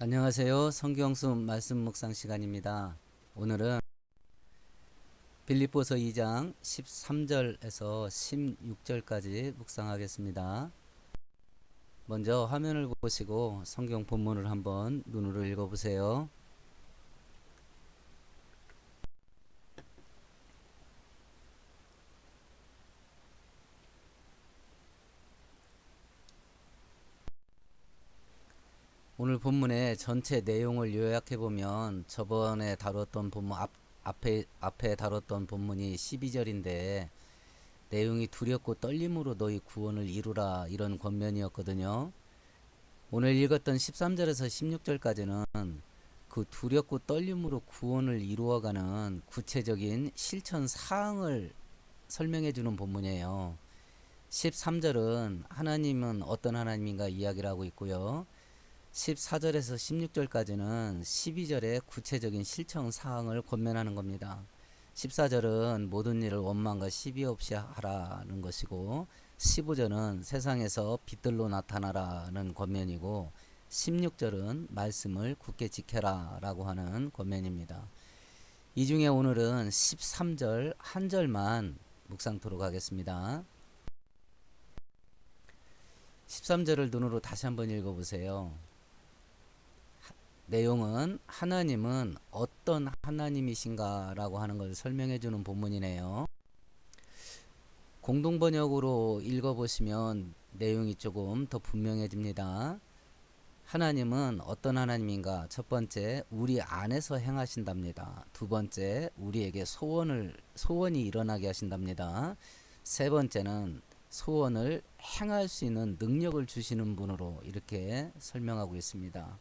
안녕하세요. 성경순 말씀 묵상 시간입니다. 오늘은 빌립보서 2장 13절에서 16절까지 묵상하겠습니다. 먼저 화면을 보시고 성경 본문을 한번 눈으로 읽어보세요. 오늘 본문의 전체 내용을 요약해보면 저번에 다뤘던 본문 앞에 다뤘던 본문이 12절인데 내용이 두렵고 떨림으로 너희 구원을 이루라 이런 권면이었거든요. 오늘 읽었던 13절에서 16절까지는 그 두렵고 떨림으로 구원을 이루어가는 구체적인 실천 사항을 설명해 주는 본문이에요. 13절은 하나님은 어떤 하나님인가 이야기를 하고 있고요. 14절에서 16절까지는 12절의 구체적인 실천 사항을 권면하는 겁니다. 14절은 모든 일을 원망과 시비 없이 하라는 것이고 15절은 세상에서 빛들로 나타나라는 권면이고 16절은 말씀을 굳게 지켜라 라고 하는 권면입니다. 이 중에 오늘은 13절 한 절만 묵상토록 하겠습니다. 13절을 눈으로 다시 한번 읽어보세요. 내용은 하나님은 어떤 하나님이신가 라고 하는 걸 설명해 주는 본문이네요. 공동번역으로 읽어보시면 내용이 조금 더 분명해집니다. 하나님은 어떤 하나님인가? 첫 번째, 우리 안에서 행하신답니다. 두 번째, 우리에게 소원이 일어나게 하신답니다. 세 번째는 소원을 행할 수 있는 능력을 주시는 분으로 이렇게 설명하고 있습니다.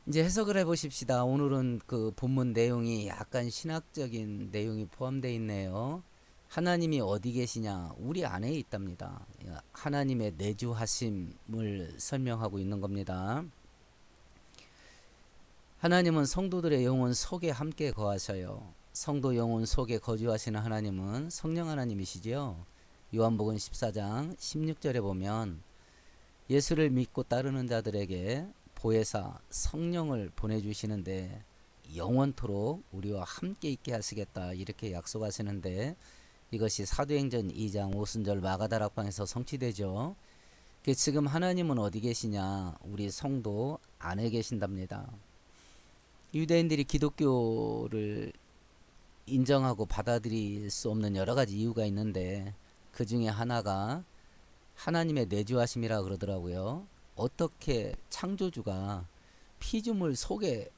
이제 해석을 해보십시다. 오늘은 그 본문 내용이 약간 신학적인 내용이 포함되어 있네요. 하나님이 어디 계시냐? 우리 안에 있답니다. 하나님의 내주하심을 설명하고 있는 겁니다. 하나님은 성도들의 영혼 속에 함께 거하셔요. 성도 영혼 속에 거주하시는 하나님은 성령 하나님이시죠. 요한복음 14장 16절에 보면 예수를 믿고 따르는 자들에게 보혜사 성령을 보내주시는데 영원토록 우리와 함께 있게 하시겠다 이렇게 약속하시는데 이것이 사도행전 2장 오순절 마가다락방에서 성취되죠. 지금 하나님은 어디 계시냐? 우리 성도 안에 계신답니다. 유대인들이 기독교를 인정하고 받아들일 수 없는 여러 가지 이유가 있는데 그 중에 하나가 하나님의 내주하심이라 그러더라고요. 어떻게 창조주가 피조물 속에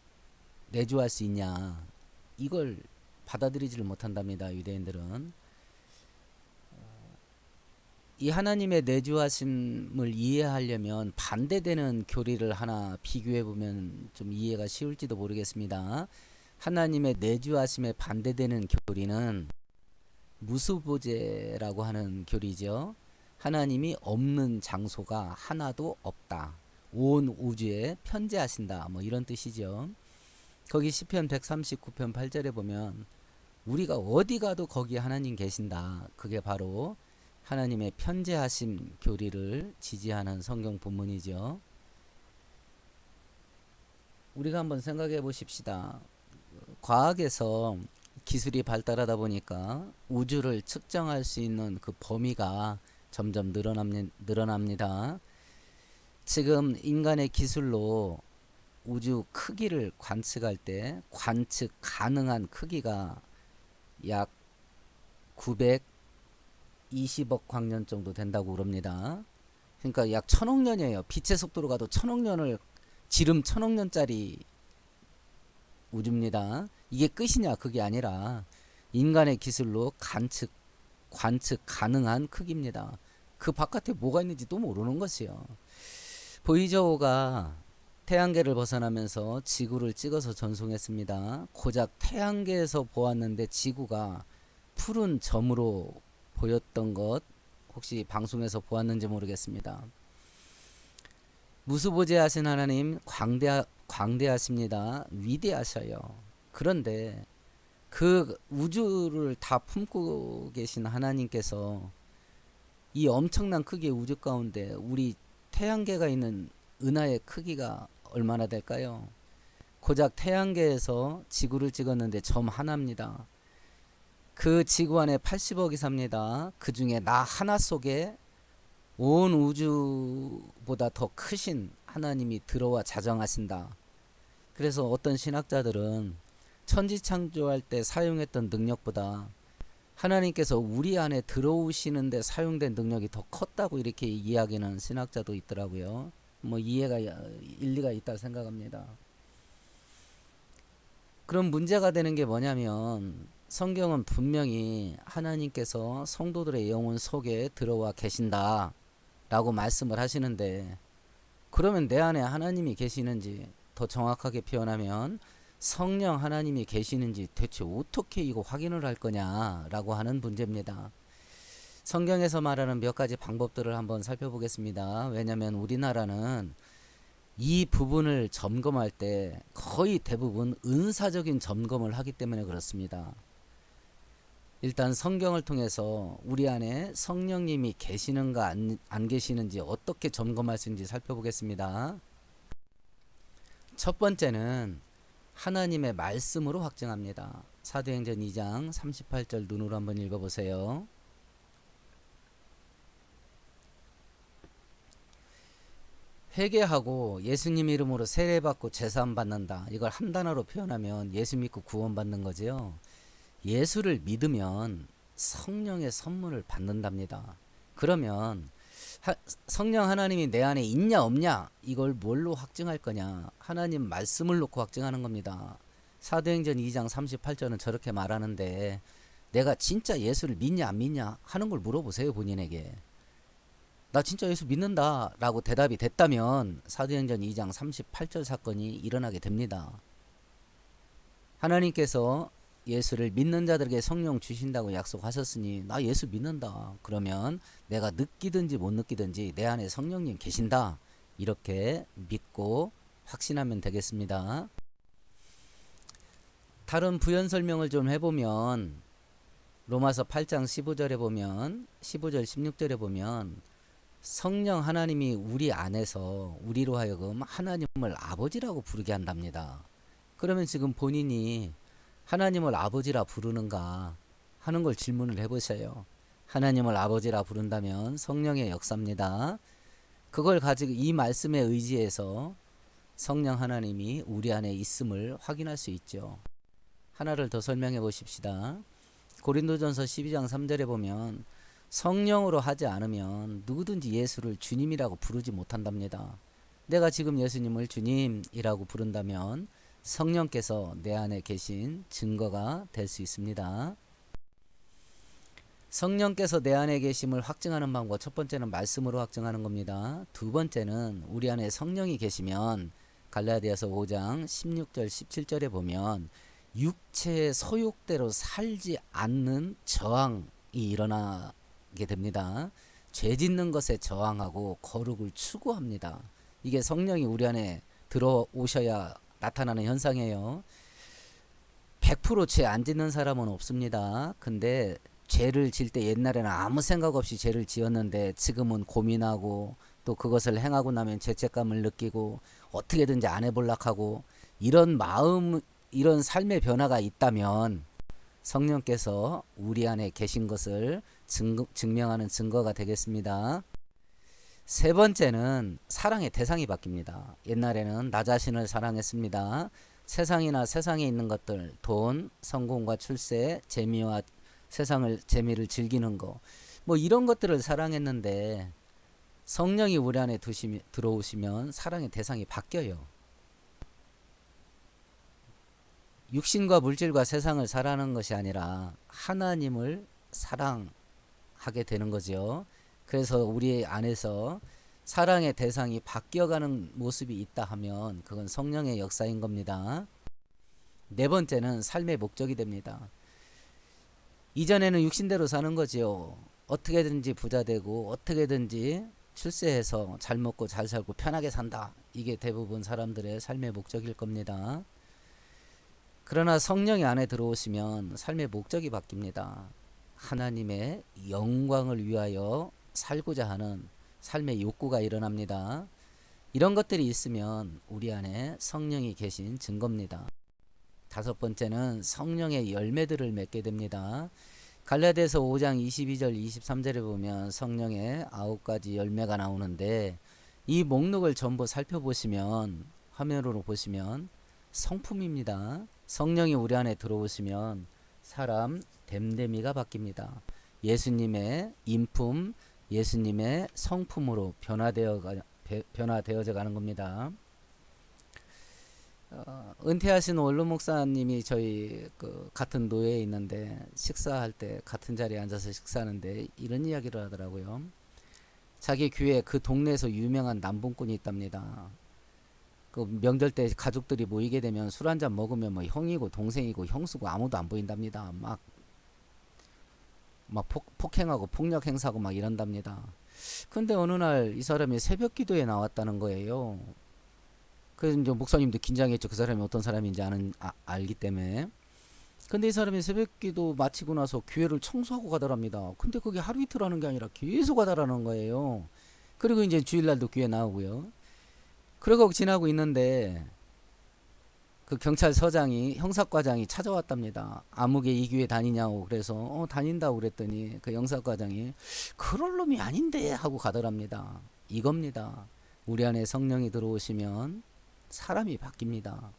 내주할 수 있냐? 이걸 받아들이지를 못한답니다. 유대인들은. 이 하나님의 내주하심을 이해하려면 반대되는 교리를 하나 비교해 보면 좀 이해가 쉬울지도 모르겠습니다. 하나님의 내주하심에 반대되는 교리는 무수보제라고 하는 교리죠. 하나님이 없는 장소가 하나도 없다. 온 우주에 편재하신다. 뭐 이런 뜻이죠. 거기 시편 139편 8절에 보면 우리가 어디 가도 거기에 하나님 계신다. 그게 바로 하나님의 편재하심 교리를 지지하는 성경 본문이죠. 우리가 한번 생각해 보십시다. 과학에서 기술이 발달하다 보니까 우주를 측정할 수 있는 그 범위가 점점 늘어납니다. 지금 인간의 기술로 우주 크기를 관측할 때 관측 가능한 크기가 약 920억 광년 정도 된다고 그럽니다. 그러니까 약 1000억 년이에요. 빛의 속도로 가도 1000억 년을 지름 1000억 년짜리 우주입니다. 이게 끝이냐? 그게 아니라 인간의 기술로 관측 가능한 크기입니다. 그 바깥에 뭐가 있는지 또 모르는 것이요. 보이저호가 태양계를 벗어나면서 지구를 찍어서 전송했습니다. 고작 태양계에서 보았는데 지구가 푸른 점으로 보였던 것 혹시 방송에서 보았는지 모르겠습니다. 무수보제하신 하나님 광대하십니다. 위대하셔요. 그런데 그 우주를 다 품고 계신 하나님께서 이 엄청난 크기의 우주 가운데 우리 태양계가 있는 은하의 크기가 얼마나 될까요? 고작 태양계에서 지구를 찍었는데 점 하나입니다. 그 지구 안에 80억이 삽니다. 그 중에 나 하나 속에 온 우주보다 더 크신 하나님이 들어와 자정하신다. 그래서 어떤 신학자들은 천지창조할 때 사용했던 능력보다 하나님께서 우리 안에 들어오시는데 사용된 능력이 더 컸다고 이렇게 이야기하는 신학자도 있더라고요. 뭐 이해가 일리가 있다 생각합니다. 그럼 문제가 되는 게 뭐냐면 성경은 분명히 하나님께서 성도들의 영혼 속에 들어와 계신다 라고 말씀을 하시는데, 그러면 내 안에 하나님이 계시는지, 더 정확하게 표현하면 성령 하나님이 계시는지 대체 어떻게 이거 확인을 할 거냐라고 하는 문제입니다. 성경에서 말하는 몇 가지 방법들을 한번 살펴보겠습니다. 왜냐하면 우리나라는 이 부분을 점검할 때 거의 대부분 은사적인 점검을 하기 때문에 그렇습니다. 일단 성경을 통해서 우리 안에 성령님이 계시는가 안 계시는지 어떻게 점검할 수 있는지 살펴보겠습니다. 첫 번째는 하나님의 말씀으로 확증합니다. 사도행전 2장 38절 눈으로 한번 읽어보세요. 회개하고 예수님 이름으로 세례받고 제사함 받는다. 이걸 한 단어로 표현하면 예수 믿고 구원받는 거지요. 예수를 믿으면 성령의 선물을 받는답니다. 그러면 성령 하나님이 내 안에 있냐 없냐 이걸 뭘로 확증할 거냐? 하나님 말씀을 놓고 확증하는 겁니다. 사도행전 2장 38절은 저렇게 말하는데 내가 진짜 예수를 믿냐 안 믿냐 하는 걸 물어보세요. 본인에게. 나 진짜 예수 믿는다 라고 대답이 됐다면 사도행전 2장 38절 사건이 일어나게 됩니다. 하나님께서 예수를 믿는 자들에게 성령 주신다고 약속하셨으니 나 예수 믿는다. 그러면 내가 느끼든지 못 느끼든지 내 안에 성령님 계신다. 이렇게 믿고 확신하면 되겠습니다. 다른 부연 설명을 좀 해보면 로마서 8장 15절에 보면 15절 16절에 보면 성령 하나님이 우리 안에서 우리로 하여금 하나님을 아버지라고 부르게 한답니다. 그러면 지금 본인이 하나님을 아버지라 부르는가 하는 걸 질문을 해보세요. 하나님을 아버지라 부른다면 성령의 역사입니다. 그걸 가지고 이 말씀에 의지해서 성령 하나님이 우리 안에 있음을 확인할 수 있죠. 하나를 더 설명해 보십시다. 고린도전서 12장 3절에 보면 성령으로 하지 않으면 누구든지 예수를 주님이라고 부르지 못한답니다. 내가 지금 예수님을 주님이라고 부른다면 성령께서 내 안에 계신 증거가 될 수 있습니다. 성령께서 내 안에 계심을 확증하는 방법, 첫 번째는 말씀으로 확증하는 겁니다. 두 번째는 우리 안에 성령이 계시면 갈라디아서 5장 16절 17절에 보면 육체의 소욕대로 살지 않는 저항이 일어나게 됩니다. 죄 짓는 것에 저항하고 거룩을 추구합니다. 이게 성령이 우리 안에 들어오셔야 나타나는 현상이에요. 100% 죄 안 짓는 사람은 없습니다. 근데 죄를 질 때 옛날에는 아무 생각 없이 죄를 지었는데 지금은 고민하고 또 그것을 행하고 나면 죄책감을 느끼고 어떻게든지 안 해보려고 하고 이런 마음, 이런 삶의 변화가 있다면 성령께서 우리 안에 계신 것을 증명하는 증거가 되겠습니다. 세 번째는 사랑의 대상이 바뀝니다. 옛날에는 나 자신을 사랑했습니다. 세상이나 세상에 있는 것들, 돈, 성공과 출세, 재미와 재미를 즐기는 거, 뭐 이런 것들을 사랑했는데 성령이 우리 안에 들어오시면 사랑의 대상이 바뀌어요. 육신과 물질과 세상을 사랑하는 것이 아니라 하나님을 사랑하게 되는 거죠. 그래서 우리 안에서 사랑의 대상이 바뀌어가는 모습이 있다 하면 그건 성령의 역사인 겁니다. 네 번째는 삶의 목적이 됩니다. 이전에는 육신대로 사는 거지요. 어떻게든지 부자 되고 어떻게든지 출세해서 잘 먹고 잘 살고 편하게 산다. 이게 대부분 사람들의 삶의 목적일 겁니다. 그러나 성령이 안에 들어오시면 삶의 목적이 바뀝니다. 하나님의 영광을 위하여 살고자 하는 삶의 욕구가 일어납니다. 이런 것들이 있으면 우리 안에 성령이 계신 증거입니다. 다섯 번째는 성령의 열매들을 맺게 됩니다. 갈라디아서 5장 22절 23절에 보면 성령의 9가지 열매가 나오는데, 이 목록을 전부 살펴보시면, 화면으로 보시면 성품입니다. 성령이 우리 안에 들어오시면 사람 됨됨이가 바뀝니다. 예수님의 인품, 예수님의 성품으로 변화되어져 가는 겁니다. 은퇴하신 원로 목사님이 저희 같은 노예에 있는데, 식사할 때 같은 자리에 앉아서 식사하는데 이런 이야기를 하더라고요. 자기 교회 그 동네에서 유명한 남봉꾼이 있답니다. 그 명절 때 가족들이 모이게 되면 술 한잔 먹으면 뭐 형이고 동생이고 형수고 아무도 안 보인답니다. 막 폭행하고 폭력 행사하고 막 이런답니다. 근데 어느 날 이 사람이 새벽 기도에 나왔다는 거예요. 그래서 이제 목사님도 긴장했죠. 그 사람이 어떤 사람인지 알기 때문에. 근데 이 사람이 새벽 기도 마치고 나서 교회를 청소하고 가더랍니다. 근데 그게 하루 이틀 하는 게 아니라 계속 가더라는 거예요. 그리고 이제 주일날도 교회 나오고요. 그러고 지나고 있는데 그 경찰서장이, 형사과장이 찾아왔답니다. 아무개 이 교회 다니냐고. 그래서 다닌다고 그랬더니 그 형사과장이 그럴 놈이 아닌데 하고 가더랍니다. 이겁니다. 우리 안에 성령이 들어오시면 사람이 바뀝니다.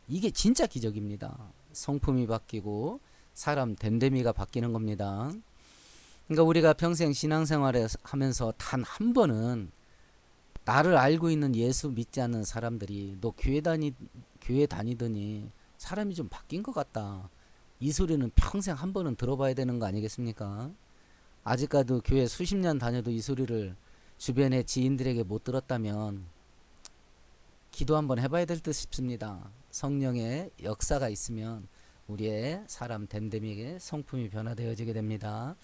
이게 진짜 기적입니다. 성품이 바뀌고 사람 됨됨이가 바뀌는 겁니다. 그러니까 우리가 평생 신앙생활을 하면서 단 한 번은 나를 알고 있는 예수 믿지 않는 사람들이 너 교회 다니더니 사람이 좀 바뀐 것 같다, 이 소리는 평생 한 번은 들어봐야 되는 거 아니겠습니까? 아직까지 교회 수십 년 다녀도 이 소리를 주변의 지인들에게 못 들었다면 기도 한번 해봐야 될 듯 싶습니다. 성령의 역사가 있으면 우리의 사람 됨됨이에게 성품이 변화되어지게 됩니다.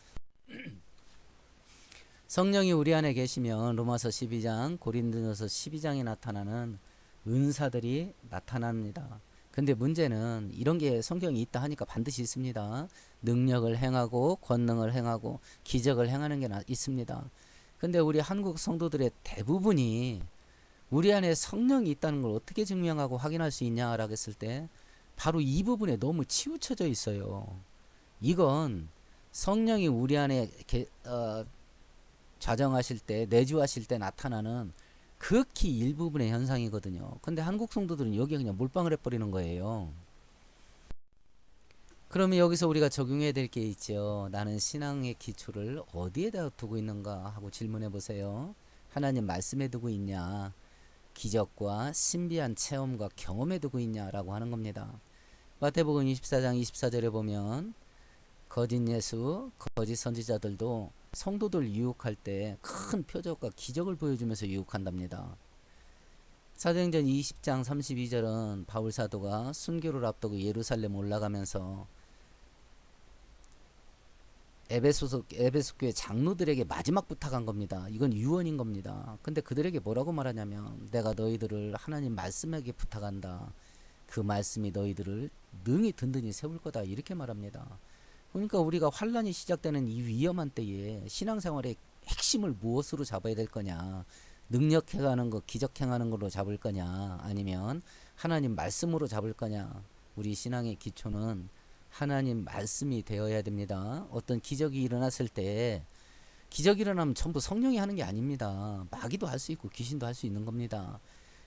성령이 우리 안에 계시면 로마서 12장, 고린도전서 12장에 나타나는 은사들이 나타납니다. 근데 문제는 이런 게 성경이 있다 하니까 반드시 있습니다. 능력을 행하고 권능을 행하고 기적을 행하는 게 있습니다. 근데 우리 한국 성도들의 대부분이 우리 안에 성령이 있다는 걸 어떻게 증명하고 확인할 수 있냐라고 했을 때 바로 이 부분에 너무 치우쳐져 있어요. 이건 성령이 우리 안에 좌정하실 때, 내주하실 때 나타나는 극히 일부분의 현상이거든요. 근데 한국 성도들은 여기에 그냥 몰빵을 해버리는 거예요. 그러면 여기서 우리가 적용해야 될 게 있죠. 나는 신앙의 기초를 어디에다 두고 있는가 하고 질문해 보세요. 하나님 말씀에 두고 있냐, 기적과 신비한 체험과 경험에 두고 있냐라고 하는 겁니다. 마태복음 24장 24절에 보면 거짓 예수, 거짓 선지자들도 성도들 유혹할 때 큰 표적과 기적을 보여주면서 유혹한답니다. 사도행전 20장 32절은 바울 사도가 순교를 앞두고 예루살렘 올라가면서 에베소 교회 장로들에게 마지막 부탁한 겁니다. 이건 유언인 겁니다. 근데 그들에게 뭐라고 말하냐면 내가 너희들을 하나님 말씀에게 부탁한다. 그 말씀이 너희들을 능히 든든히 세울 거다. 이렇게 말합니다. 그러니까 우리가 환란이 시작되는 이 위험한 때에 신앙생활의 핵심을 무엇으로 잡아야 될 거냐, 능력 행하는 거, 기적 행하는 걸로 잡을 거냐, 아니면 하나님 말씀으로 잡을 거냐. 우리 신앙의 기초는 하나님 말씀이 되어야 됩니다. 어떤 기적이 일어났을 때, 기적이 일어나면 전부 성령이 하는 게 아닙니다. 마귀도 할 수 있고 귀신도 할 수 있는 겁니다.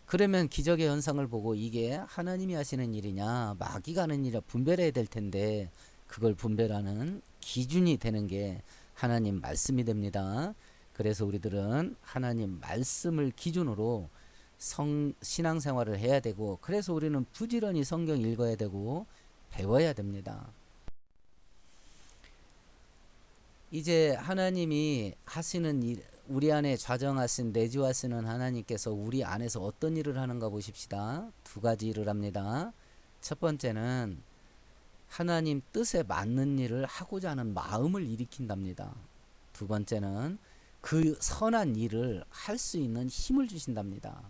그러면 기적의 현상을 보고 이게 하나님이 하시는 일이냐 마귀가 하는 일이냐 분별해야 될 텐데, 그걸 분별하는 기준이 되는 게 하나님 말씀이 됩니다. 그래서 우리들은 하나님 말씀을 기준으로 신앙생활을 해야 되고, 그래서 우리는 부지런히 성경 읽어야 되고 배워야 됩니다. 이제 하나님이 하시는 일, 우리 안에 좌정하신 내주하시는 하나님께서 우리 안에서 어떤 일을 하는가 보십시다. 두 가지 일을 합니다. 첫 번째는 하나님 뜻에 맞는 일을 하고자 하는 마음을 일으킨답니다. 두 번째는 그 선한 일을 할 수 있는 힘을 주신답니다.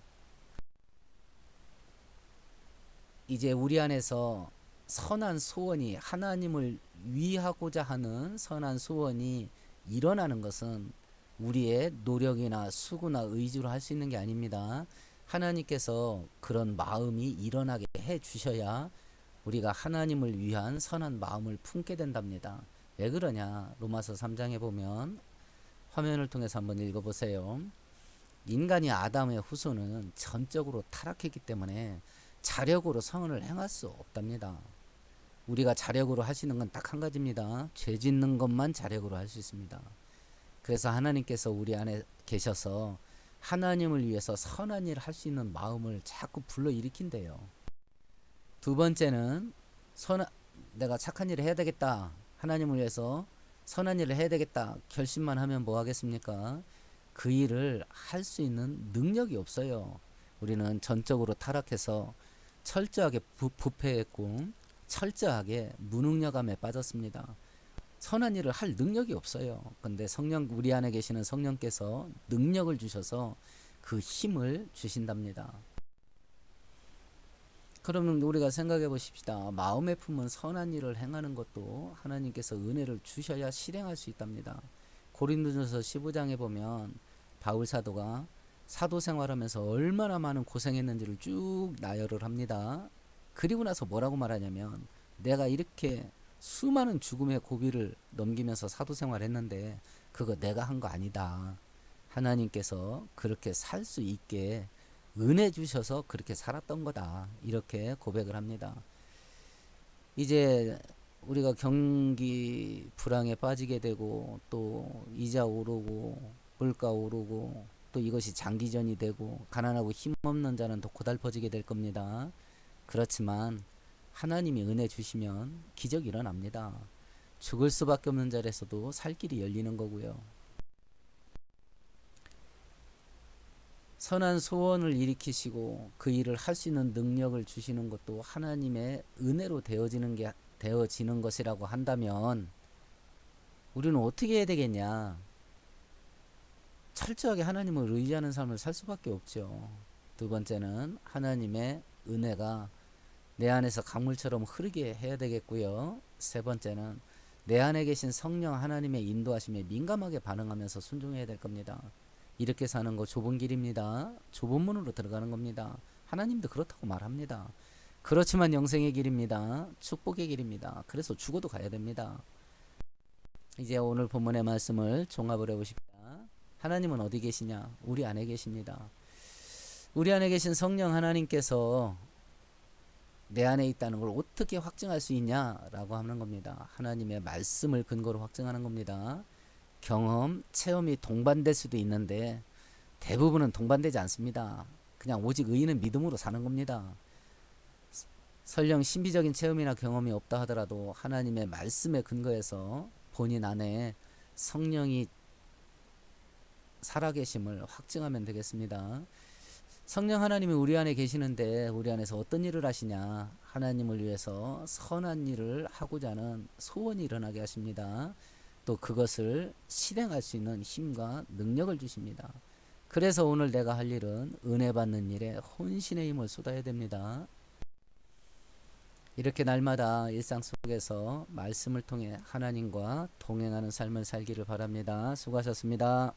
이제 우리 안에서 선한 소원이, 하나님을 위하고자 하는 선한 소원이 일어나는 것은 우리의 노력이나 수고나 의지로 할 수 있는 게 아닙니다. 하나님께서 그런 마음이 일어나게 해 주셔야 우리가 하나님을 위한 선한 마음을 품게 된답니다. 왜 그러냐? 로마서 3장에 보면 화면을 통해서 한번 읽어보세요. 인간이 아담의 후손은 전적으로 타락했기 때문에 자력으로 선을 행할 수 없답니다. 우리가 자력으로 할 수 있는 건 딱 한 가지입니다. 죄 짓는 것만 자력으로 할 수 있습니다. 그래서 하나님께서 우리 안에 계셔서 하나님을 위해서 선한 일을 할 수 있는 마음을 자꾸 불러일으킨대요. 두 번째는 내가 착한 일을 해야 되겠다. 하나님을 위해서 선한 일을 해야 되겠다. 결심만 하면 뭐 하겠습니까? 그 일을 할 수 있는 능력이 없어요. 우리는 전적으로 타락해서 철저하게 부패했고 철저하게 무능력함에 빠졌습니다. 선한 일을 할 능력이 없어요. 근데 우리 안에 계시는 성령께서 능력을 주셔서 그 힘을 주신답니다. 그러면 우리가 생각해 보십시다. 마음에 품은 선한 일을 행하는 것도 하나님께서 은혜를 주셔야 실행할 수 있답니다. 고린도전서 15장에 보면 바울 사도가 사도 생활하면서 얼마나 많은 고생했는지를 쭉 나열을 합니다. 그리고 나서 뭐라고 말하냐면 내가 이렇게 수많은 죽음의 고비를 넘기면서 사도 생활했는데 그거 내가 한 거 아니다. 하나님께서 그렇게 살 수 있게 은혜 주셔서 그렇게 살았던 거다. 이렇게 고백을 합니다. 이제 우리가 경기 불황에 빠지게 되고 또 이자 오르고 물가 오르고 또 이것이 장기전이 되고 가난하고 힘없는 자는 더 고달퍼지게 될 겁니다. 그렇지만 하나님이 은혜 주시면 기적이 일어납니다. 죽을 수밖에 없는 자리에서도 살 길이 열리는 거고요. 선한 소원을 일으키시고 그 일을 할 수 있는 능력을 주시는 것도 하나님의 은혜로 되어지는 것이라고 한다면 우리는 어떻게 해야 되겠냐? 철저하게 하나님을 의지하는 삶을 살 수밖에 없죠. 두 번째는 하나님의 은혜가 내 안에서 강물처럼 흐르게 해야 되겠고요. 세 번째는 내 안에 계신 성령 하나님의 인도하심에 민감하게 반응하면서 순종해야 될 겁니다. 이렇게 사는 거 좁은 길입니다. 좁은 문으로 들어가는 겁니다. 하나님도 그렇다고 말합니다. 그렇지만 영생의 길입니다. 축복의 길입니다. 그래서 죽어도 가야 됩니다. 이제 오늘 본문의 말씀을 종합을 해보십시다. 하나님은 어디 계시냐? 우리 안에 계십니다. 우리 안에 계신 성령 하나님께서 내 안에 있다는 걸 어떻게 확증할 수 있냐라고 하는 겁니다. 하나님의 말씀을 근거로 확증하는 겁니다. 경험, 체험이 동반될 수도 있는데 대부분은 동반되지 않습니다. 그냥 오직 의인은 믿음으로 사는 겁니다. 설령 신비적인 체험이나 경험이 없다 하더라도 하나님의 말씀에 근거해서 본인 안에 성령이 살아계심을 확증하면 되겠습니다. 성령 하나님이 우리 안에 계시는데 우리 안에서 어떤 일을 하시냐? 하나님을 위해서 선한 일을 하고자 하는 소원이 일어나게 하십니다. 또 그것을 실행할 수 있는 힘과 능력을 주십니다. 그래서 오늘 내가 할 일은 은혜 받는 일에 혼신의 힘을 쏟아야 됩니다. 이렇게 날마다 일상 속에서 말씀을 통해 하나님과 동행하는 삶을 살기를 바랍니다. 수고하셨습니다.